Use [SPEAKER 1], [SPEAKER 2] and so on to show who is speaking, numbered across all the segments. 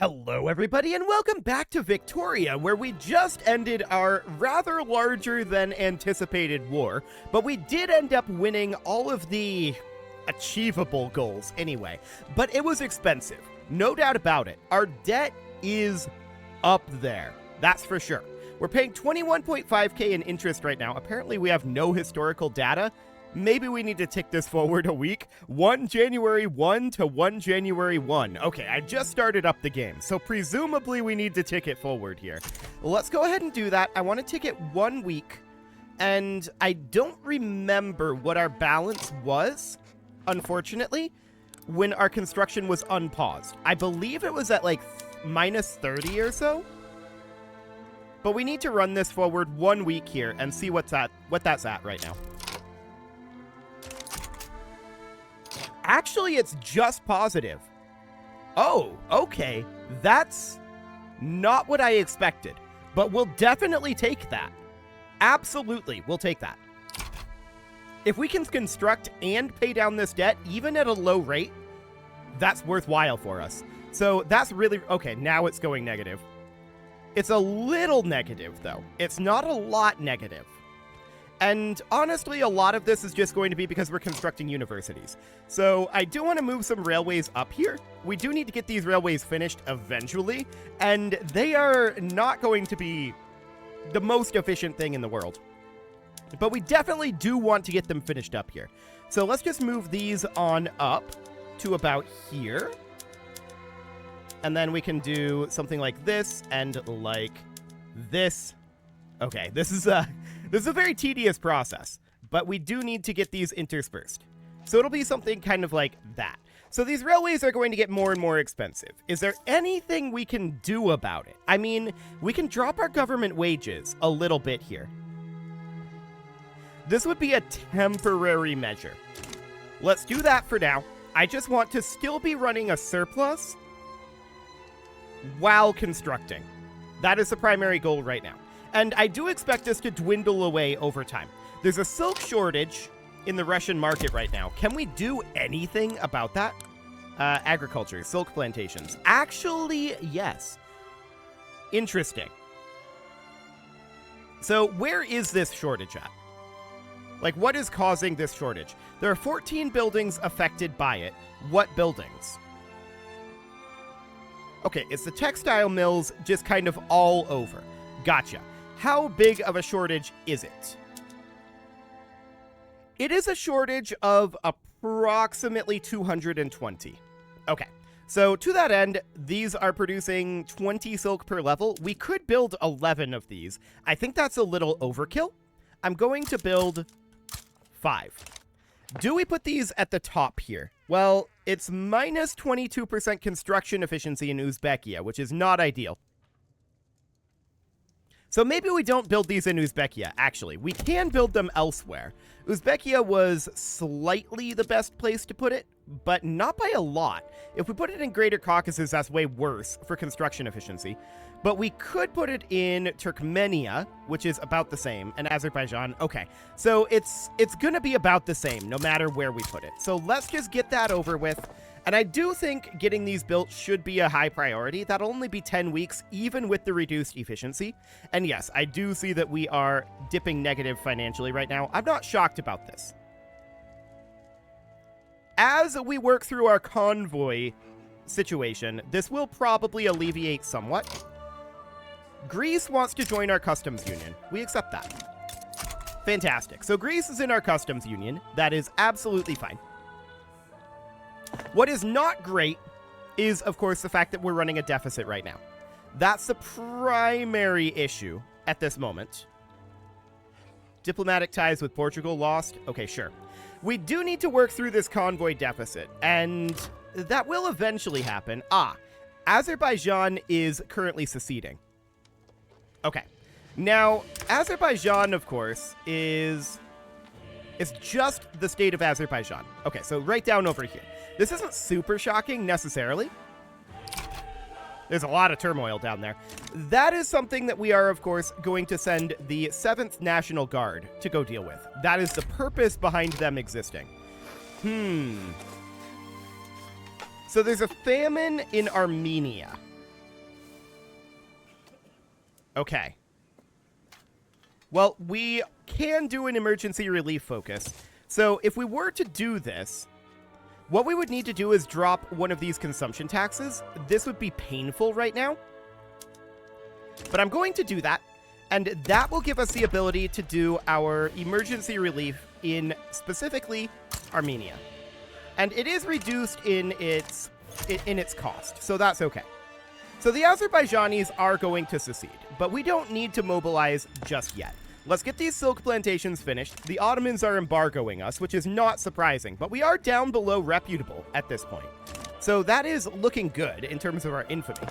[SPEAKER 1] Hello everybody and welcome back to Victoria, where we just ended our rather larger than anticipated war, but we did end up winning all of the achievable goals anyway. But it was expensive, no doubt about it. Our debt is up there, that's for sure. We're paying 21.5k in interest right now. Apparently we have no historical data. Maybe we need to tick this forward a week. 1 January 1 to 1 January 1. Okay, I just started up the game, so presumably we need to tick it forward here. Let's go ahead and do that. I want to tick it 1 week, and I don't remember what our balance was, unfortunately, when our construction was unpaused. I believe it was at like minus 30 or so. But we need to run this forward 1 week here and see what that's at right now. Actually, it's just positive. Oh, okay. That's not what I expected, but we'll definitely take that. Absolutely, we'll take that. If we can construct and pay down this debt, even at a low rate, that's worthwhile for us. So that's really... Okay, now it's going negative. It's a little negative, though. It's not a lot negative. And honestly, a lot of this is just going to be because we're constructing universities. So I do want to move some railways up here. We do need to get these railways finished eventually, and they are not going to be the most efficient thing in the world. But we definitely do want to get them finished up here. So let's just move these on up to about here. And then we can do something like this and like this. Okay, this is a very tedious process, but we do need to get these interspersed. So it'll be something kind of like that. So these railways are going to get more and more expensive. Is there anything we can do about it? I mean, we can drop our government wages a little bit here. This would be a temporary measure. Let's do that for now. I just want to still be running a surplus while constructing. That is the primary goal right now. And I do expect this to dwindle away over time. There's a silk shortage in the Russian market right now. Can we do anything about that? Agriculture, silk plantations. Actually, yes. Interesting. So where is this shortage at? Like, what is causing this shortage? There are 14 buildings affected by it. What buildings? Okay, it's the textile mills just kind of all over. Gotcha. How big of a shortage is it? It is a shortage of approximately 220. Okay, so to that end, these are producing 20 silk per level. We could build 11 of these. I think that's a little overkill. I'm going to build 5. Do we put these at the top here? Well, it's minus 22% construction efficiency in Uzbekia, which is not ideal. So maybe we don't build these in Uzbekia, actually. We can build them elsewhere. Uzbekia was slightly the best place to put it, but not by a lot. If we put it in Greater Caucasus, that's way worse for construction efficiency. But we could put it in Turkmenia, which is about the same, and Azerbaijan. Okay, so it's going to be about the same no matter where we put it. So let's just get that over with. And I do think getting these built should be a high priority. That'll only be 10 weeks, even with the reduced efficiency. And yes, I do see that we are dipping negative financially right now. I'm not shocked about this. As we work through our convoy situation, this will probably alleviate somewhat. Greece wants to join our customs union. We accept that. Fantastic. So Greece is in our customs union. That is absolutely fine. What is not great is, of course, the fact that we're running a deficit right now. That's the primary issue at this moment. Diplomatic ties with Portugal lost? Okay, sure. We do need to work through this convoy deficit, and that will eventually happen. Azerbaijan is currently seceding. Okay. Now, Azerbaijan, of course, is... It's just the state of Azerbaijan. Okay, so right down over here. This isn't super shocking, necessarily. There's a lot of turmoil down there. That is something that we are, of course, going to send the 7th National Guard to go deal with. That is the purpose behind them existing. So there's a famine in Armenia. Okay. Well, we can do an emergency relief focus. So if we were to do this, what we would need to do is drop one of these consumption taxes. This would be painful right now. But I'm going to do that. And that will give us the ability to do our emergency relief in specifically Armenia. And it is reduced in its cost, so that's okay. So the Azerbaijanis are going to secede, but we don't need to mobilize just yet. Let's get these silk plantations finished. The Ottomans are embargoing us, which is not surprising, but we are down below reputable at this point. So that is looking good in terms of our infamy.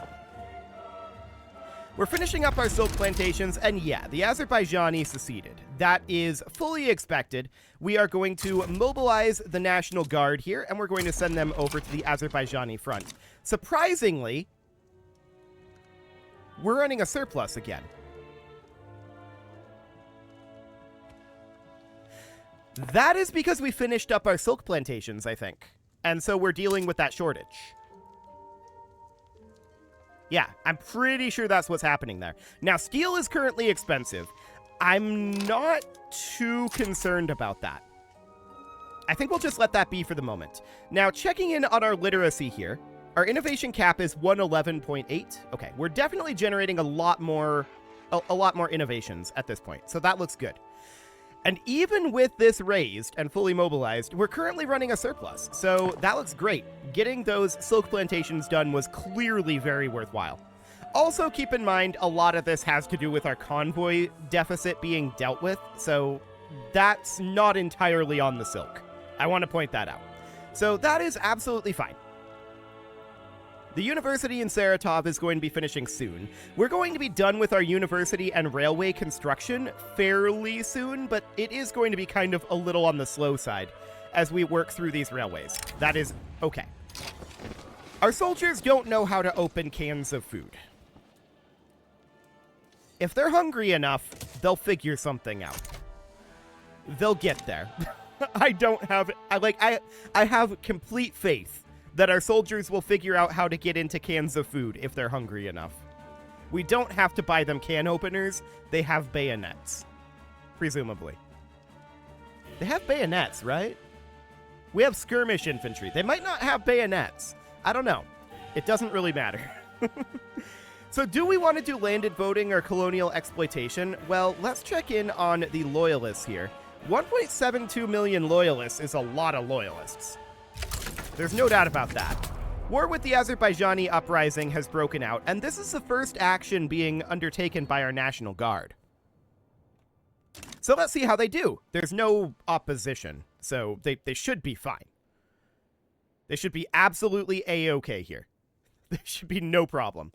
[SPEAKER 1] We're finishing up our silk plantations, and yeah, the Azerbaijani seceded. That is fully expected. We are going to mobilize the National Guard here, and we're going to send them over to the Azerbaijani front. Surprisingly, we're running a surplus again. That is because we finished up our silk plantations, I think. And so we're dealing with that shortage. Yeah, I'm pretty sure that's what's happening there. Now, steel is currently expensive. I'm not too concerned about that. I think we'll just let that be for the moment. Now, checking in on our literacy here, our innovation cap is 111.8. Okay, we're definitely generating a lot more innovations at this point, so that looks good. And even with this raised and fully mobilized, we're currently running a surplus, so that looks great. Getting those silk plantations done was clearly very worthwhile. Also, keep in mind, a lot of this has to do with our convoy deficit being dealt with, so that's not entirely on the silk. I want to point that out. So that is absolutely fine. The university in Saratov is going to be finishing soon. We're going to be done with our university and railway construction fairly soon, but it is going to be kind of a little on the slow side as we work through these railways. That is okay. Our soldiers don't know how to open cans of food. If they're hungry enough, they'll figure something out. They'll get there. I have complete faith that our soldiers will figure out how to get into cans of food if they're hungry enough. We don't have to buy them can openers. They have bayonets. Presumably. They have bayonets, right? We have skirmish infantry. They might not have bayonets. I don't know. It doesn't really matter. So do we want to do landed voting or colonial exploitation? Well, let's check in on the loyalists here. 1.72 million loyalists is a lot of loyalists. There's no doubt about that. War with the Azerbaijani uprising has broken out, and this is the first action being undertaken by our National Guard. So let's see how they do. There's no opposition, so they should be fine. They should be absolutely A-okay here. There should be no problem.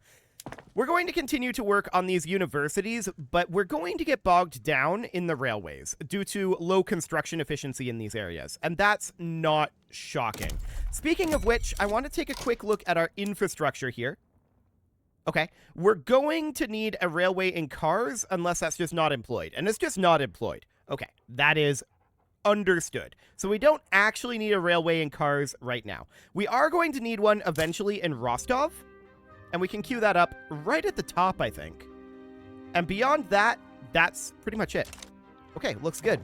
[SPEAKER 1] We're going to continue to work on these universities, but we're going to get bogged down in the railways due to low construction efficiency in these areas, and that's not shocking. Speaking of which, I want to take a quick look at our infrastructure here. Okay, we're going to need a railway in Kars unless that's just not employed, and it's just not employed. Okay, that is understood. So we don't actually need a railway in Kars right now. We are going to need one eventually in Rostov, and we can queue that up right at the top, I think. And beyond that, that's pretty much it. Okay, looks good.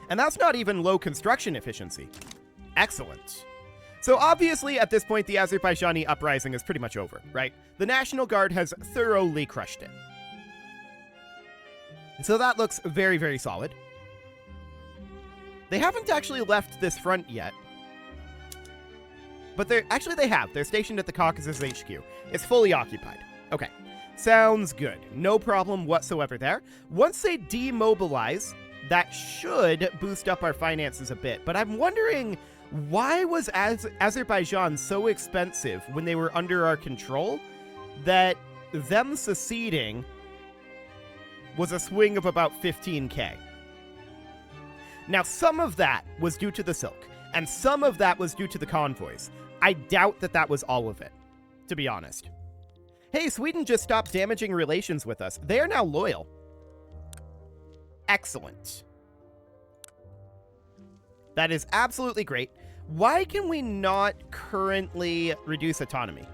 [SPEAKER 1] And that's not even low construction efficiency. Excellent. So obviously, at this point, the Azerbaijani uprising is pretty much over, right? The National Guard has thoroughly crushed it. So that looks very, very solid. They haven't actually left this front yet. But they have. They're stationed at the Caucasus HQ. It's fully occupied. Okay. Sounds good. No problem whatsoever there. Once they demobilize, that should boost up our finances a bit. But I'm wondering, why was Azerbaijan so expensive when they were under our control that them seceding was a swing of about 15k? Now, some of that was due to the silk, and some of that was due to the convoys. I doubt that that was all of it, to be honest. Hey, Sweden just stopped damaging relations with us. They are now loyal. Excellent. That is absolutely great. Why can we not currently reduce autonomy?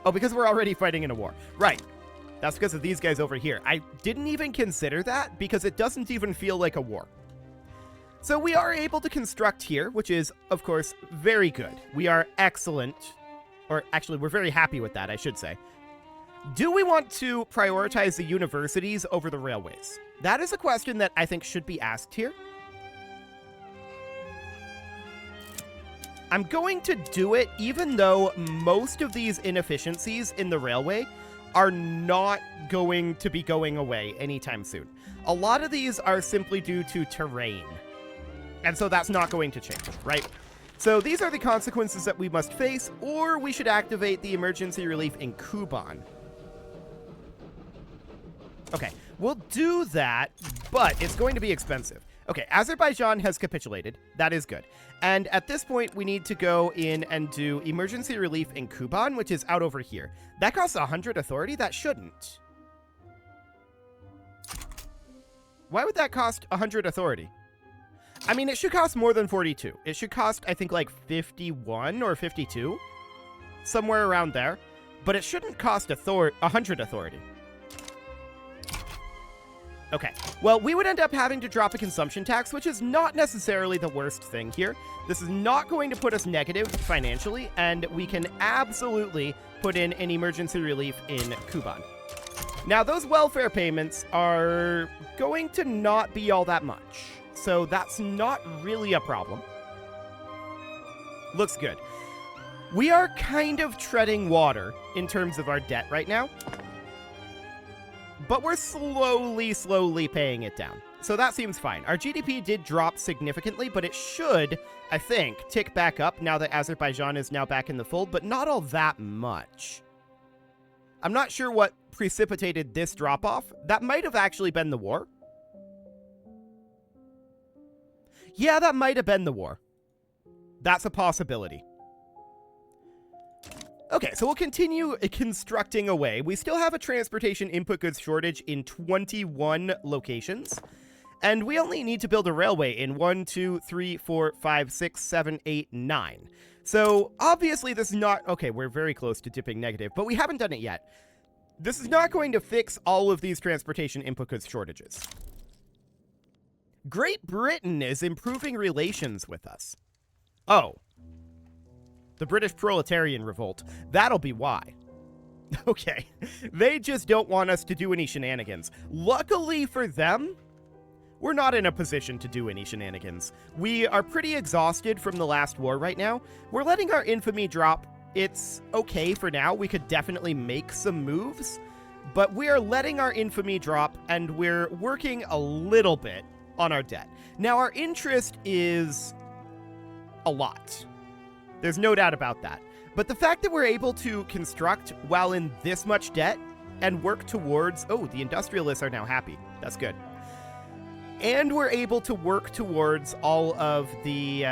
[SPEAKER 1] Oh, because we're already fighting in a war. Right. That's because of these guys over here. I didn't even consider that because it doesn't even feel like a war. So we are able to construct here, which is, of course, very good. We are excellent. Or actually, we're very happy with that, I should say. Do we want to prioritize the universities over the railways? That is a question that I think should be asked here. I'm going to do it even though most of these inefficiencies in the railway are not going to be going away anytime soon. A lot of these are simply due to terrain. And so that's not going to change, right? So these are the consequences that we must face, or we should activate the emergency relief in Kuban. Okay, we'll do that, but it's going to be expensive. Okay, Azerbaijan has capitulated. That is good. And at this point, we need to go in and do emergency relief in Kuban, which is out over here. That costs 100 authority? That shouldn't. Why would that cost 100 authority? I mean, it should cost more than 42. It should cost, I think, like 51 or 52. Somewhere around there. But it shouldn't cost 100 authority. Okay, well, we would end up having to drop a consumption tax, which is not necessarily the worst thing here. This is not going to put us negative financially, and we can absolutely put in an emergency relief in Kuban. Now, those welfare payments are going to not be all that much, so that's not really a problem. Looks good. We are kind of treading water in terms of our debt right now. But we're slowly paying it down. So that seems fine. Our GDP did drop significantly, but it should, I think, tick back up now that Azerbaijan is now back in the fold, but not all that much. I'm not sure what precipitated this drop-off. That might have actually been the war. Yeah, that might have been the war. That's a possibility. Okay, so we'll continue constructing away. We still have a transportation input goods shortage in 21 locations. And we only need to build a railway in 1, 2, 3, 4, 5, 6, 7, 8, 9. So obviously this is not... Okay, we're very close to dipping negative, but we haven't done it yet. This is not going to fix all of these transportation input goods shortages. Great Britain is improving relations with us. Oh. The British Proletarian Revolt. That'll be why. Okay. They just don't want us to do any shenanigans. Luckily for them, we're not in a position to do any shenanigans. We are pretty exhausted from the last war right now. We're letting our infamy drop. It's okay for now. We could definitely make some moves, but we're letting our infamy drop, and we're working a little bit on our debt. Now, our interest is a lot. There's no doubt about that. But the fact that we're able to construct while in this much debt and work towards... Oh, the industrialists are now happy. That's good. And we're able to work towards all of the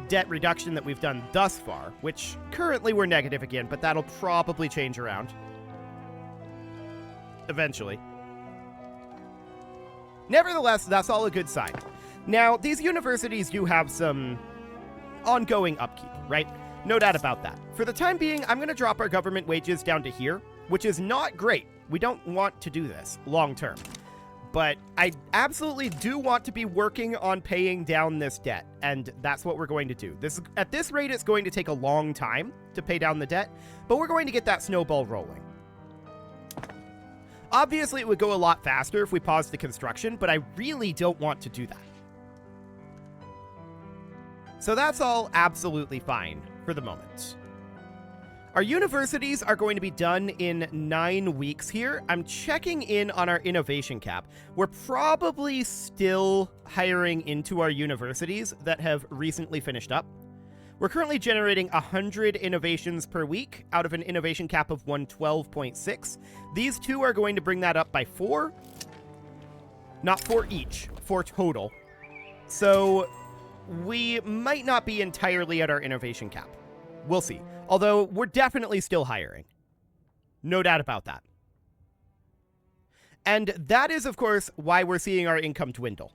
[SPEAKER 1] debt reduction that we've done thus far, which currently we're negative again, but that'll probably change around. Eventually. Nevertheless, that's all a good sign. Now, these universities do have some ongoing upkeep, right? No doubt about that. For the time being, I'm going to drop our government wages down to here, which is not great. We don't want to do this long term. But I absolutely do want to be working on paying down this debt, and that's what we're going to do. At this rate, it's going to take a long time to pay down the debt, but we're going to get that snowball rolling. Obviously, it would go a lot faster if we paused the construction, but I really don't want to do that. So that's all absolutely fine for the moment. Our universities are going to be done in 9 weeks here. I'm checking in on our innovation cap. We're probably still hiring into our universities that have recently finished up. We're currently generating 100 innovations per week out of an innovation cap of 112.6. These two are going to bring that up by 4. Not 4 each, 4 total. So we might not be entirely at our innovation cap. We'll see. Although, we're definitely still hiring. No doubt about that. And that is, of course, why we're seeing our income dwindle.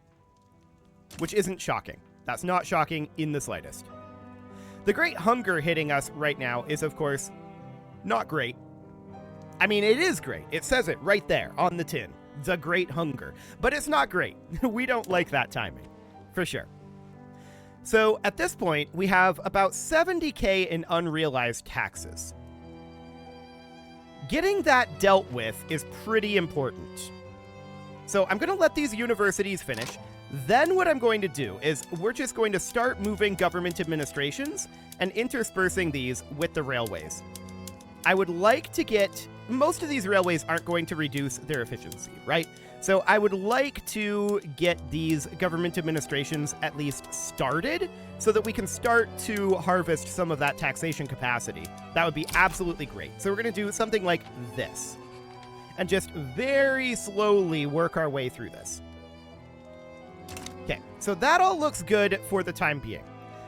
[SPEAKER 1] Which isn't shocking. That's not shocking in the slightest. The great hunger hitting us right now is, of course, not great. I mean, it is great. It says it right there on the tin. The Great Hunger. But it's not great. We don't like that timing. For sure. So at this point, we have about 70K in unrealized taxes. Getting that dealt with is pretty important. So I'm going to let these universities finish. Then what I'm going to do is we're just going to start moving government administrations and interspersing these with the railways. I would like to get... Most of these railways aren't going to reduce their efficiency, right? So I would like to get these government administrations at least started so that we can start to harvest some of that taxation capacity. That would be absolutely great. So we're going to do something like this and just very slowly work our way through this. Okay, so that all looks good for the time being.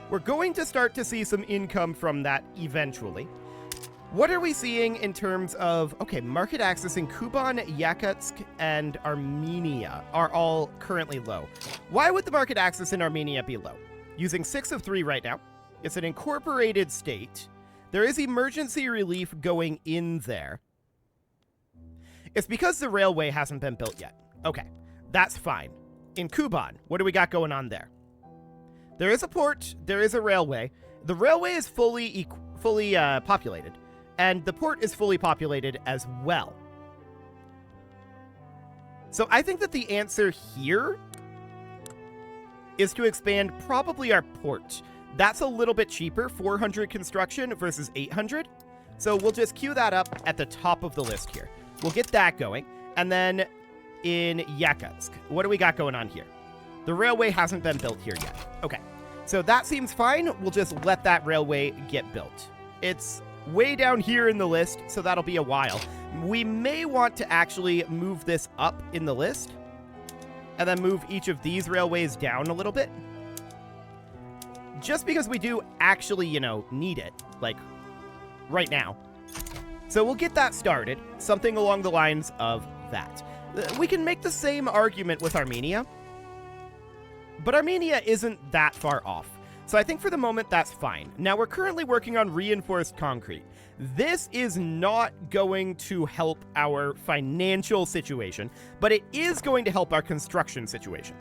[SPEAKER 1] We're going to start to see some income from that eventually. What are we seeing in terms of, okay, market access in Kuban, Yakutsk, and Armenia are all currently low. Why would the market access in Armenia be low? Using 6 of 3 right now. It's an incorporated state. There is emergency relief going in there. It's because the railway hasn't been built yet. Okay, that's fine. In Kuban, what do we got going on there? There is a port, there is a railway. The railway is fully populated. And the port is fully populated as well. So I think that the answer here is to expand probably our port. That's a little bit cheaper, 400 construction versus 800. So we'll just queue that up at the top of the list here. We'll get that going. And then in Yakutsk, what do we got going on here? The railway hasn't been built here yet. Okay, so that seems fine. We'll just let that railway get built. It's way down here in the list, so that'll be a while. We may want to actually move this up in the list and then move each of these railways down a little bit. Just because we do actually, you know, need it, like, right now. So we'll get that started, something along the lines of that. We can make the same argument with Armenia, but Armenia isn't that far off. So I think for the moment, that's fine. Now, we're currently working on reinforced concrete. This is not going to help our financial situation, but it is going to help our construction situation.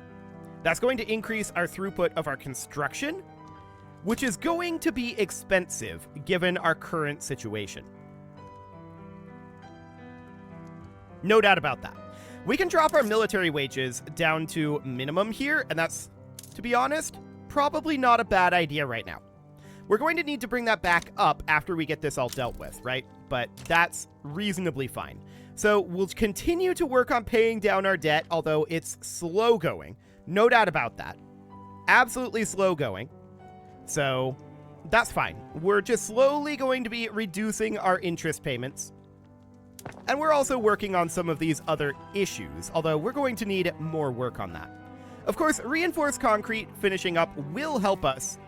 [SPEAKER 1] That's going to increase our throughput of our construction, which is going to be expensive given our current situation. No doubt about that. We can drop our military wages down to minimum here, and that's, to be honest, probably not a bad idea right now. We're going to need to bring that back up after we get this all dealt with, right? But that's reasonably fine. So we'll continue to work on paying down our debt, although it's slow going. No doubt about that. Absolutely slow going. So that's fine. We're just slowly going to be reducing our interest payments. And we're also working on some of these other issues, although we're going to need more work on that. Of course, reinforced concrete finishing up will help us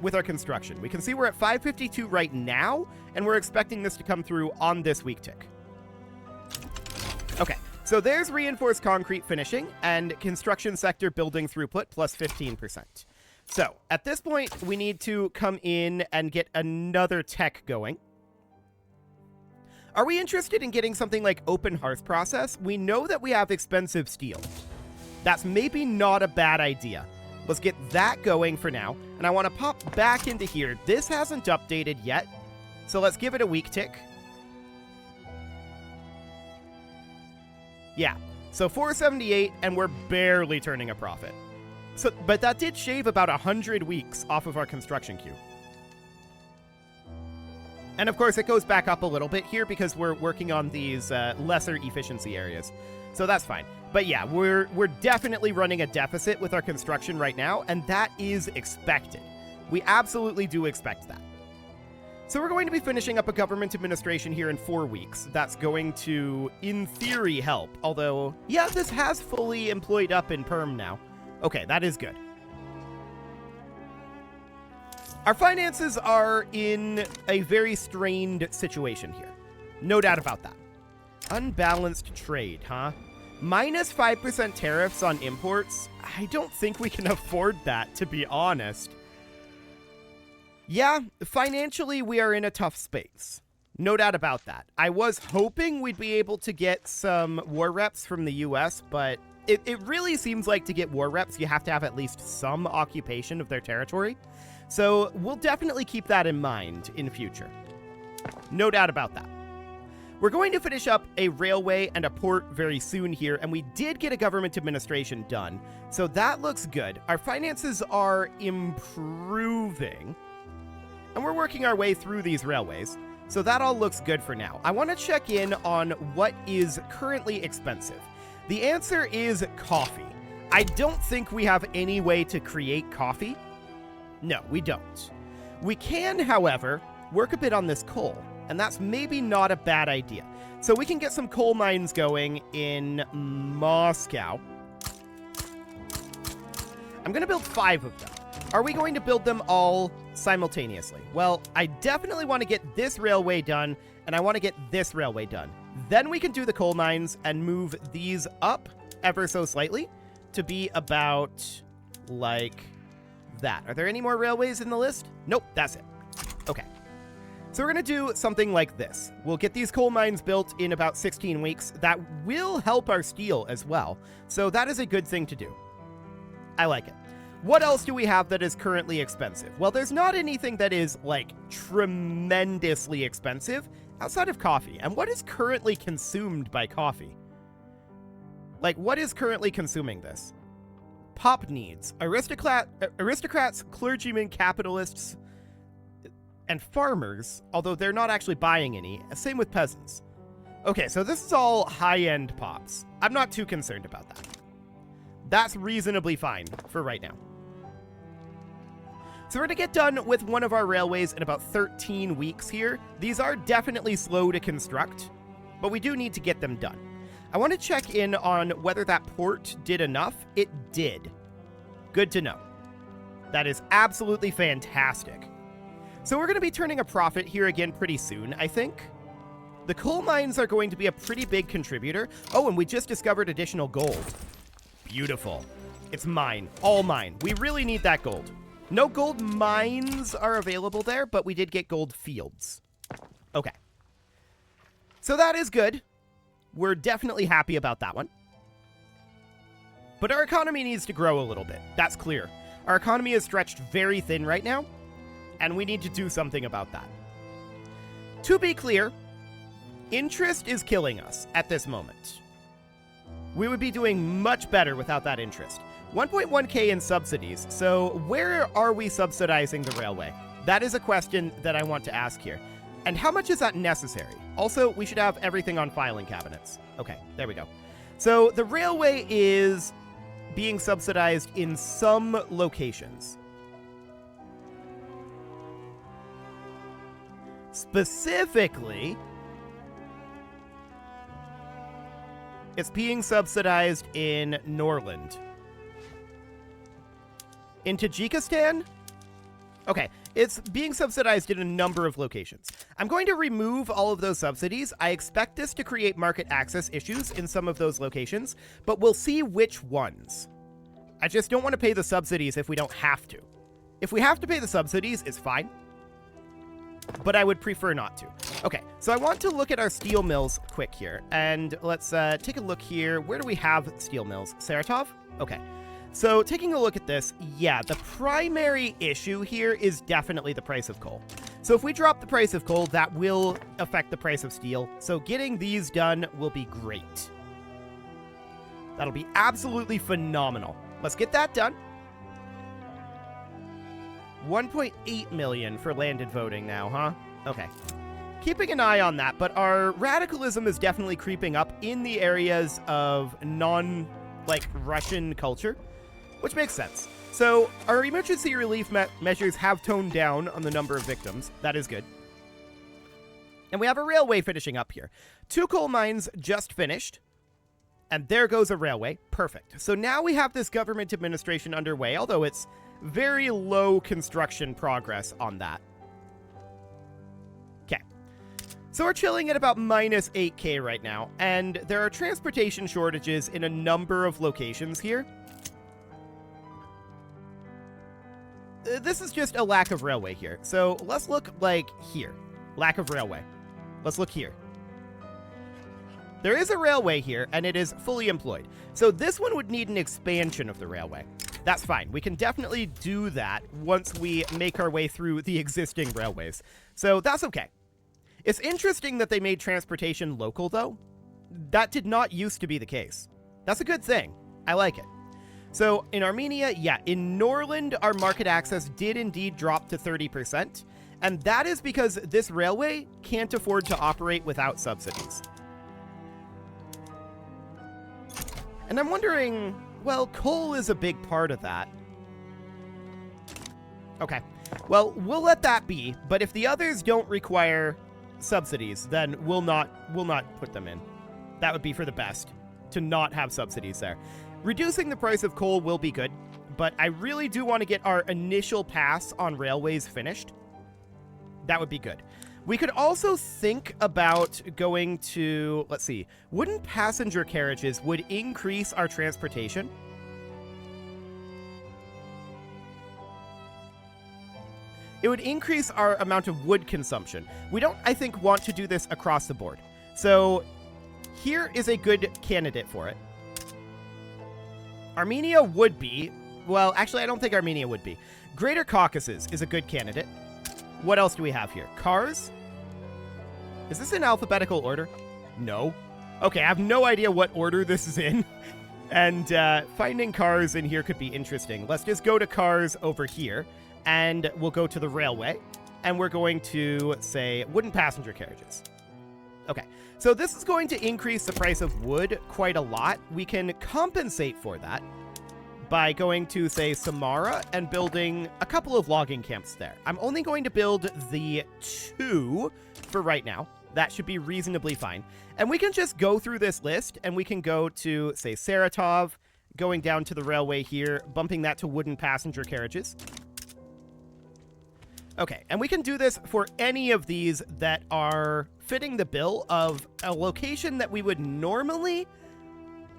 [SPEAKER 1] with our construction. We can see we're at 552 right now, and we're expecting this to come through on this week tick. Okay, so there's reinforced concrete finishing and construction sector building throughput plus 15%. So at this point, we need to come in and get another tech going. Are we interested in getting something like open hearth process? We know that we have expensive steel. That's maybe not a bad idea. Let's get that going for now. And I want to pop back into here. This hasn't updated yet, so let's give it a week tick. Yeah, so 478, and we're barely turning a profit. So, but that did shave about 100 weeks off of our construction queue. And of course, it goes back up a little bit here because we're working on these lesser efficiency areas. So that's fine. But yeah, we're definitely running a deficit with our construction right now, and that is expected. We absolutely do expect that. So we're going to be finishing up a government administration here in 4 weeks. That's going to, in theory, help. Although, yeah, this has fully employed up in perm now. Okay, that is good. Our finances are in a very strained situation here. No doubt about that. Unbalanced trade, huh? Minus 5% tariffs on imports? I don't think we can afford that, to be honest. Yeah, financially, we are in a tough space. No doubt about that. I was hoping we'd be able to get some war reps from the US, but it really seems like to get war reps, you have to have at least some occupation of their territory. So we'll definitely keep that in mind in future. No doubt about that. We're going to finish up a railway and a port very soon here, and we did get a government administration done. So that looks good. Our finances are improving, and we're working our way through these railways. So that all looks good for now. I want to check in on what is currently expensive. The answer is coffee. I don't think we have any way to create coffee. No, we don't. We can, however, work a bit on this coal, and that's maybe not a bad idea. So we can get some coal mines going in Moscow. I'm going to build 5 of them. Are we going to build them all simultaneously? Well, I definitely want to get this railway done, and I want to get this railway done. Then we can do the coal mines and move these up ever so slightly to be about like that. Are there any more railways in the list? Nope, that's it. Okay. So we're going to do something like this. We'll get these coal mines built in about 16 weeks. That will help our steel as well. So that is a good thing to do. I like it. What else do we have that is currently expensive? Well, there's not anything that is, like, tremendously expensive outside of coffee. And what is currently consumed by coffee? Like, what is currently consuming this? Pop needs. Aristocrats, clergymen, capitalists, and farmers, although they're not actually buying any. Same with peasants. Okay, so this is all high-end pops. I'm not too concerned about that. That's reasonably fine for right now. So we're going to get done with one of our railways in about 13 weeks here. These are definitely slow to construct, but we do need to get them done. I want to check in on whether that port did enough. It did. Good to know. That is absolutely fantastic. So we're going to be turning a profit here again pretty soon, I think. The coal mines are going to be a pretty big contributor. Oh, and we just discovered additional gold. Beautiful. It's mine. All mine. We really need that gold. No gold mines are available there, but we did get gold fields. Okay. So that is good. We're definitely happy about that one. But our economy needs to grow a little bit. That's clear. Our economy is stretched very thin right now, and we need to do something about that. To be clear, interest is killing us at this moment. We would be doing much better without that interest. 1.1k in subsidies. So where are we subsidizing the railway? That is a question that I want to ask here. And how much is that necessary? Also, we should have everything on filing cabinets. Okay, there we go. So the railway is being subsidized in some locations. Specifically, it's being subsidized in Norland. In Tajikistan? Okay, it's being subsidized in a number of locations. I'm going to remove all of those subsidies. I expect this to create market access issues in some of those locations, but we'll see which ones. I just don't want to pay the subsidies if we don't have to. If we have to pay the subsidies, it's fine, but I would prefer not to. Okay, so I want to look at our steel mills quick here, and let's take a look here. Where do we have steel mills? Saratov? Okay. So taking a look at this, yeah, the primary issue here is definitely the price of coal. So if we drop the price of coal, that will affect the price of steel. So getting these done will be great. That'll be absolutely phenomenal. Let's get that done. 1.8 million for landed voting now, huh? Okay. Keeping an eye on that, but our radicalism is definitely creeping up in the areas of Russian culture, which makes sense. So our emergency relief measures have toned down on the number of victims. That is good. And we have a railway finishing up here. 2 coal mines just finished. And there goes a railway. Perfect. So now we have this government administration underway, although it's very low construction progress on that. Okay. So we're chilling at about minus 8k right now, and there are transportation shortages in a number of locations here. This is just a lack of railway here. So let's look like here. Lack of railway. Let's look here. There is a railway here, and it is fully employed. So this one would need an expansion of the railway. That's fine. We can definitely do that once we make our way through the existing railways. So that's okay. It's interesting that they made transportation local, though. That did not used to be the case. That's a good thing. I like it. So in Armenia, yeah, in Norland, our market access did indeed drop to 30%. And that is because this railway can't afford to operate without subsidies. And I'm wondering, well, coal is a big part of that. Okay, well, we'll let that be, but if the others don't require subsidies, then we'll not put them in. That would be for the best, to not have subsidies there. Reducing the price of coal will be good, but I really do want to get our initial pass on railways finished. That would be good. We could also think about going to, let's see, wooden passenger carriages would increase our transportation. It would increase our amount of wood consumption. We don't, I think, want to do this across the board. So here is a good candidate for it. Armenia would be, well, actually, I don't think Armenia would be. Greater Caucasus is a good candidate. What else do we have here? Cars? Is this in alphabetical order? No. Okay, I have no idea what order this is in. And finding cars in here could be interesting. Let's just go to cars over here, and we'll go to the railway, and we're going to say wooden passenger carriages. Okay, so this is going to increase the price of wood quite a lot. We can compensate for that by going to, say, Samara and building a couple of logging camps there. I'm only going to build the 2 for right now. That should be reasonably fine. And we can just go through this list, and we can go to, say, Saratov, going down to the railway here, bumping that to wooden passenger carriages. Okay, and we can do this for any of these that are fitting the bill of a location that we would normally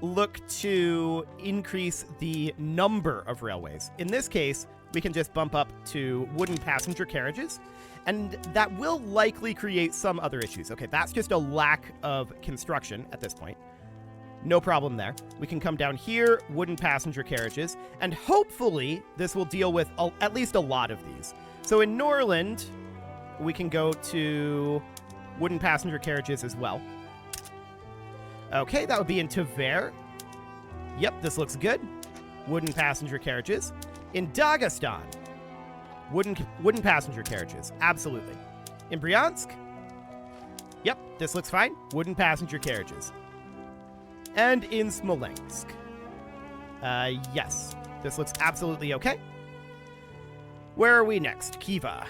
[SPEAKER 1] look to increase the number of railways. In this case, we can just bump up to wooden passenger carriages, and that will likely create some other issues. Okay, that's just a lack of construction at this point. No problem there. We can come down here, wooden passenger carriages, and hopefully this will deal with at least a lot of these. So in Norland, we can go to wooden passenger carriages as well. Okay, that would be in Tver. Yep, this looks good. Wooden passenger carriages. In Dagestan, wooden passenger carriages. Absolutely. In Bryansk, yep, this looks fine. Wooden passenger carriages. And in Smolensk, yes, this looks absolutely okay. Where are we next? Khiva.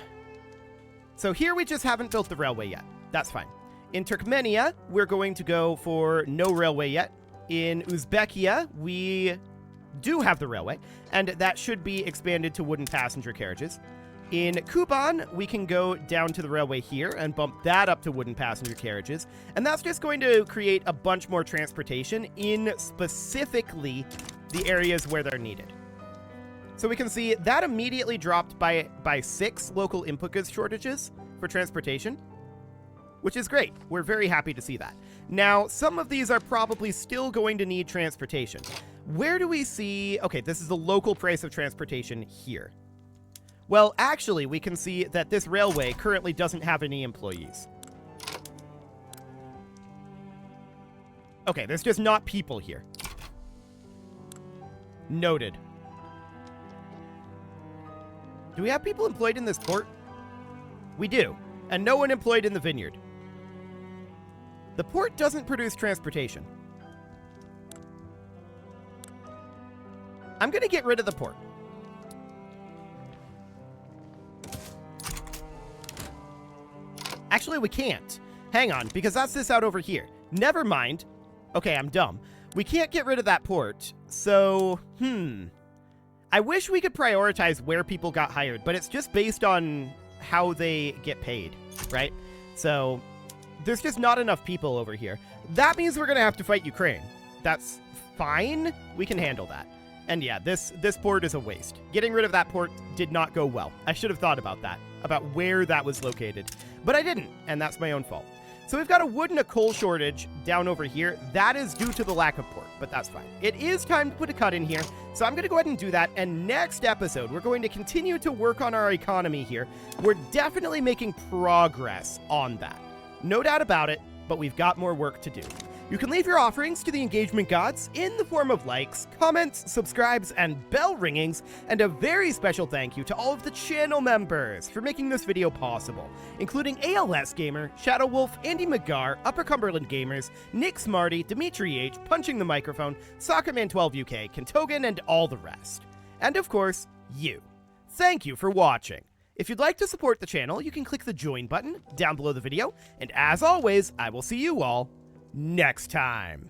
[SPEAKER 1] So here we just haven't built the railway yet. That's fine. In Turkmenia, we're going to go for no railway yet. In Uzbekia, we do have the railway, and that should be expanded to wooden passenger carriages. In Kuban, we can go down to the railway here and bump that up to wooden passenger carriages, and that's just going to create a bunch more transportation in specifically the areas where they're needed. So we can see that immediately dropped by 6 local input goods shortages for transportation, which is great. We're very happy to see that. Now, some of these are probably still going to need transportation. Where do we see... Okay, this is the local price of transportation here. Well, actually, we can see that this railway currently doesn't have any employees. Okay, there's just not people here. Noted. Do we have people employed in this port? We do, and no one employed in the vineyard. The port doesn't produce transportation. I'm going to get rid of the port. Actually, we can't. Hang on, because that's this out over here. Never mind. Okay, I'm dumb. We can't get rid of that port, so, I wish we could prioritize where people got hired, but it's just based on how they get paid, right? So there's just not enough people over here. That means we're going to have to fight Ukraine. That's fine. We can handle that. And yeah, this port is a waste. Getting rid of that port did not go well. I should have thought about that, about where that was located. But I didn't, and that's my own fault. So we've got a wood and a coal shortage down over here. That is due to the lack of pork, but that's fine. It is time to put a cut in here, so I'm going to go ahead and do that. And next episode, we're going to continue to work on our economy here. We're definitely making progress on that. No doubt about it, but we've got more work to do. You can leave your offerings to the engagement gods in the form of likes, comments, subscribes, and bell ringings, and a very special thank you to all of the channel members for making this video possible, including ALS Gamer, Shadow Wolf, Andy McGar, Upper Cumberland Gamers, Nick Smarty, Dimitri H, Punching the Microphone, Socketman12 UK, Kentogan, and all the rest. And of course, you. Thank you for watching. If you'd like to support the channel, you can click the join button down below the video, and as always, I will see you all next time.